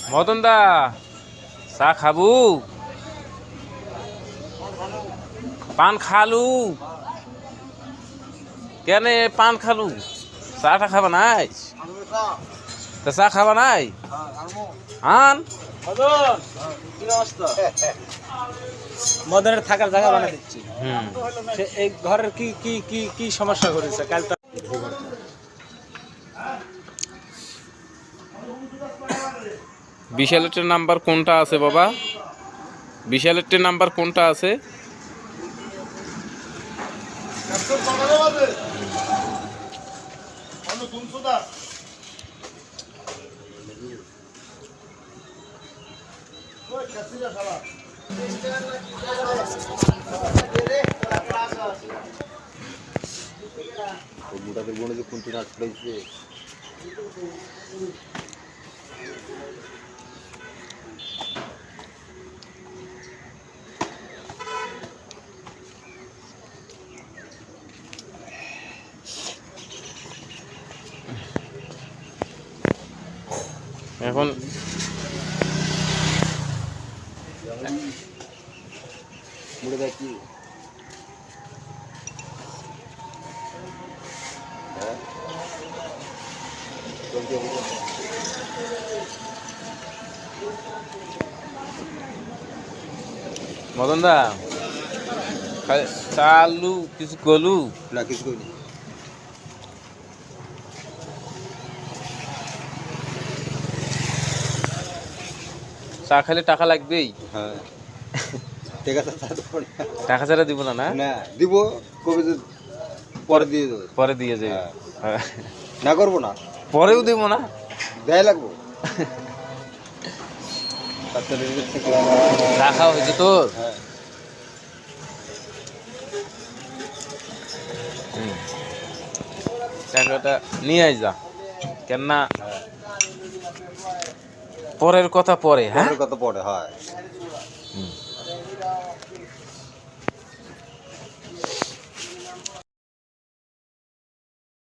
মদন দা চা খাবু পান খালু কেন পান খালু চাটা খাবা নাই তা চা খাবা নাই আন মদনের থাকার জায়গা বানিয়ে দিচ্ছি। হুম সে এই ঘরের কি কি কি কি সমস্যা করেছে কাল তো বিশালেটের নাম্বার কোনটা আছে বাবা বিশালেটের নাম্বার কোনটা আছে মোটাদের বনে যে কোনটি নাচ পড়াইছে এখন মোটে দেখ কি মদন দা চালু কিছু গলু না কিছু করিনি চা খেলে টাকা লাগবেই হ্যাঁ ঠিক আছে টাকা ছাড়া দিব না না না দিব কবে যে পরে দিয়ে দেবে পরে দিয়ে যাবে হ্যাঁ। না করবো না পরেও দেব না দেয় লাগবো রাখা হয়েছে তোর হ্যাঁ টাকাটা নিয়ে আই যা কেননা পরের কথা পরে হ্যাঁ কত পড়ে হয়